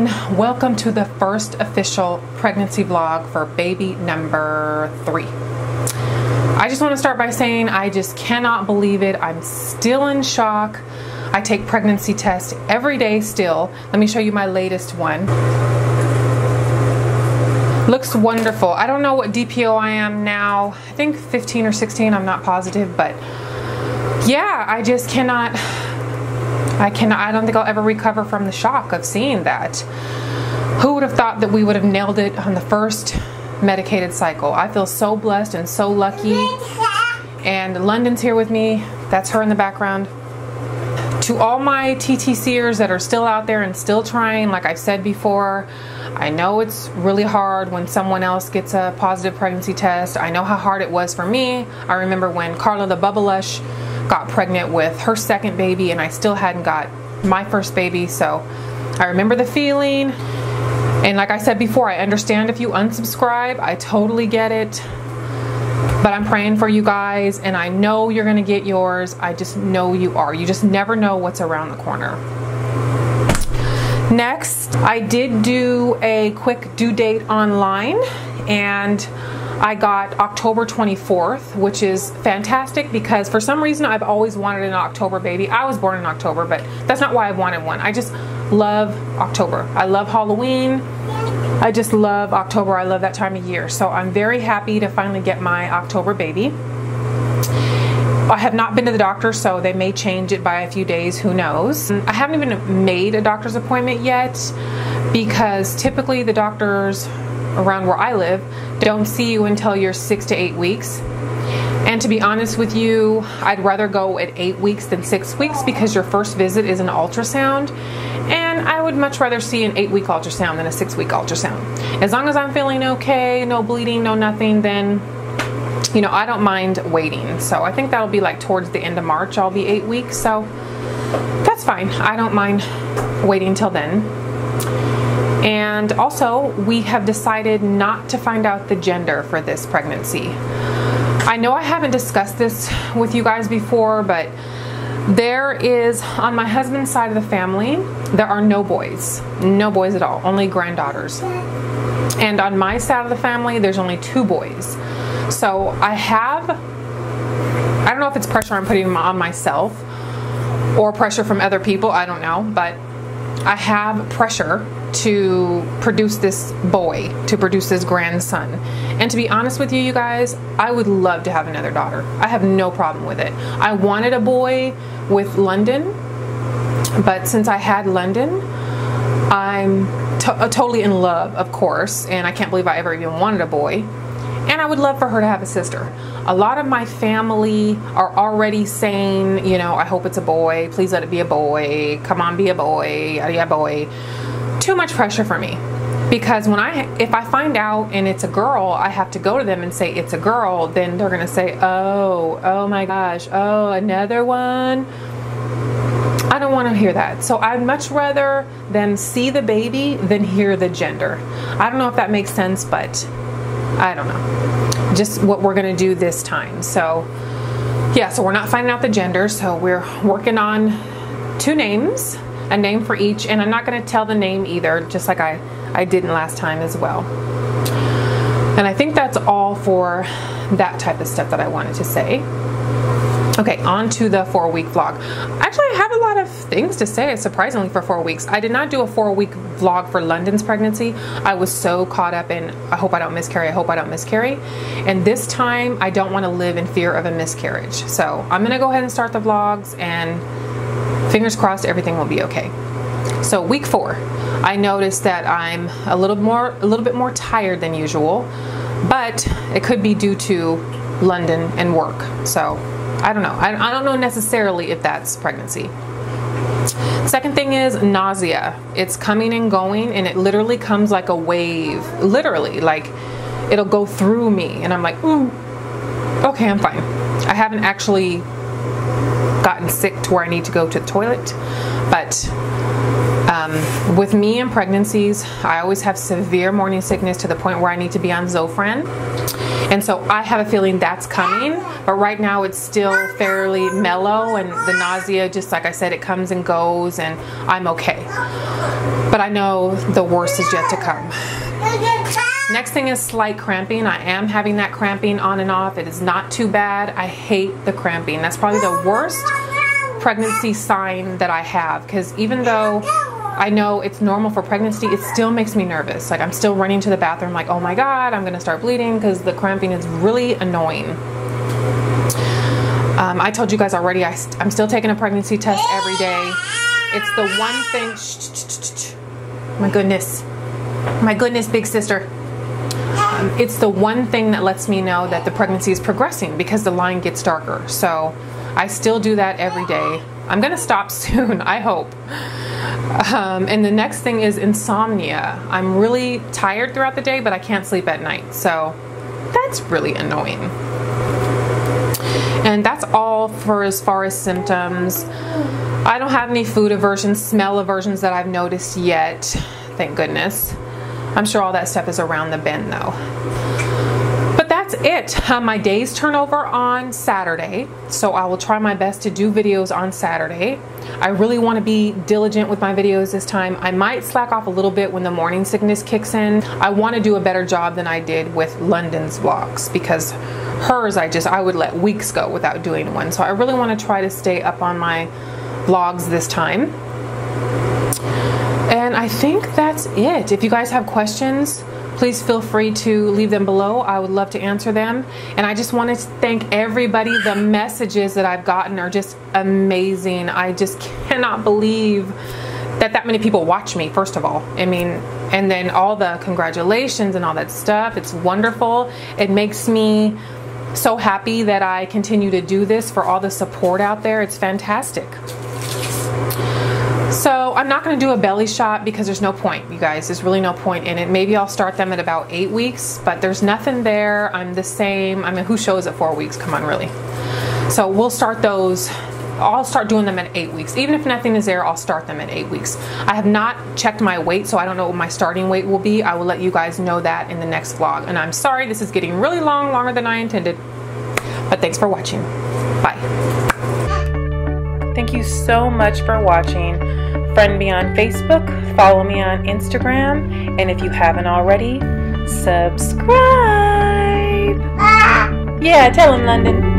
everyone, welcome to the first official pregnancy vlog for baby number 3. I just want to start by saying I just cannot believe it. I'm still in shock. I take pregnancy tests every day still. Let me show you my latest one. Looks wonderful. I don't know what DPO I am now. I think 15 or 16, I'm not positive, but yeah, I just cannot. I don't think I'll ever recover from the shock of seeing that. Who would have thought that we would have nailed it on the first medicated cycle? I feel so blessed and so lucky. And London's here with me. That's her in the background. To all my TTCers that are still out there and still trying, like I've said before, I know it's really hard when someone else gets a positive pregnancy test. I know how hard it was for me. I remember when Carla the Bubblelush got pregnant with her second baby and I still hadn't got my first baby, so I remember the feeling. And like I said before, I understand if you unsubscribe. I totally get it. But I'm praying for you guys and I know you're gonna get yours. I just know you are. You just never know what's around the corner. Next, I did do a quick due date online and I got October 24th, which is fantastic because for some reason I've always wanted an October baby. I was born in October, but that's not why I wanted one. I just love October. I love Halloween. I just love October. I love that time of year. So I'm very happy to finally get my October baby. I have not been to the doctor, so they may change it by a few days, who knows. I haven't even made a doctor's appointment yet because typically the doctors around where I live don't see you until you're 6 to 8 weeks. And to be honest with you, I'd rather go at 8 weeks than 6 weeks because your first visit is an ultrasound. And I would much rather see an 8-week ultrasound than a 6-week ultrasound. As long as I'm feeling okay, no bleeding, no nothing, then, you know, I don't mind waiting. So I think that'll be like towards the end of March, I'll be 8 weeks. So that's fine. I don't mind waiting till then. And also, we have decided not to find out the gender for this pregnancy. I know I haven't discussed this with you guys before, but there is, on my husband's side of the family, there are no boys. No boys at all, only granddaughters. And on my side of the family, there's only 2 boys. So I don't know if it's pressure I'm putting on myself or pressure from other people, I don't know, but I have pressure to produce this boy, to produce this grandson. And to be honest with you, you guys, I would love to have another daughter. I have no problem with it. I wanted a boy with London, but since I had London, I'm totally in love, of course, and I can't believe I ever even wanted a boy. And I would love for her to have a sister. A lot of my family are already saying, you know, I hope it's a boy. Please let it be a boy. Come on, be a boy. Yeah, boy. Too much pressure for me. Because if I find out and it's a girl, I have to go to them and say it's a girl. Then they're going to say, oh my gosh, oh, another one. I don't want to hear that. So I'd much rather them see the baby than hear the gender. I don't know if that makes sense, but I don't know. Just what we're going to do this time. So yeah, so we're not finding out the gender. So we're working on 2 names, a name for each. And I'm not going to tell the name either, just like I didn't last time as well. And I think that's all for that type of stuff that I wanted to say. Okay, on to the 4-week vlog. Actually, I have a lot of things to say, surprisingly, for 4 weeks. I did not do a 4-week vlog for London's pregnancy. I was so caught up in, I hope I don't miscarry, I hope I don't miscarry. And this time, I don't want to live in fear of a miscarriage. So I'm gonna go ahead and start the vlogs and fingers crossed everything will be okay. So week 4, I noticed that I'm a little bit more tired than usual, but it could be due to London and work. So I don't know. I don't know necessarily if that's pregnancy. Second thing is nausea. It's coming and going, and it literally comes like a wave. Literally, like it'll go through me, and I'm like, ooh, okay, I'm fine. I haven't actually gotten sick to where I need to go to the toilet, but With me in pregnancies, I always have severe morning sickness to the point where I need to be on Zofran. And so I have a feeling that's coming, but right now it's still fairly mellow, and the nausea, just like I said, it comes and goes, and I'm okay. But I know the worst is yet to come. Next thing is slight cramping. I am having that cramping on and off. It is not too bad. I hate the cramping. That's probably the worst pregnancy sign that I have, because even though I know it's normal for pregnancy, it still makes me nervous. Like, I'm still running to the bathroom like, oh my God, I'm gonna start bleeding, because the cramping is really annoying. I told you guys already, I'm still taking a pregnancy test every day. It's the one thing, my goodness, big sister. It's the one thing that lets me know that the pregnancy is progressing, because the line gets darker. So I still do that every day. I'm gonna stop soon, I hope. And the next thing is insomnia. I'm really tired throughout the day, but I can't sleep at night. So that's really annoying. And that's all for as far as symptoms. I don't have any food aversions, smell aversions that I've noticed yet. Thank goodness. I'm sure all that stuff is around the bend though. But that's it. My days turn over on Saturday, so I will try my best to do videos on Saturday. I really want to be diligent with my videos this time. I might slack off a little bit when the morning sickness kicks in. I want to do a better job than I did with London's vlogs, because hers I would let weeks go without doing one. So I really want to try to stay up on my vlogs this time. And I think that's it. If you guys have questions, please feel free to leave them below. I would love to answer them. And I just wanted to thank everybody. The messages that I've gotten are just amazing. I just cannot believe that many people watch me, first of all. I mean, and then all the congratulations and all that stuff. It's wonderful. It makes me so happy that I continue to do this, for all the support out there. It's fantastic. So I'm not going to do a belly shot, because there's no point, you guys. There's really no point in it. Maybe I'll start them at about 8 weeks, but there's nothing there. I'm the same. I mean, who shows at 4 weeks? Come on, really. So we'll start those. I'll start doing them at 8 weeks. Even if nothing is there, I'll start them at 8 weeks. I have not checked my weight, so I don't know what my starting weight will be. I will let you guys know that in the next vlog. And I'm sorry this is getting really long, longer than I intended. But thanks for watching. Bye. Thank you so much for watching. Friend me on Facebook, follow me on Instagram, and if you haven't already, subscribe. Yeah, tell him, London.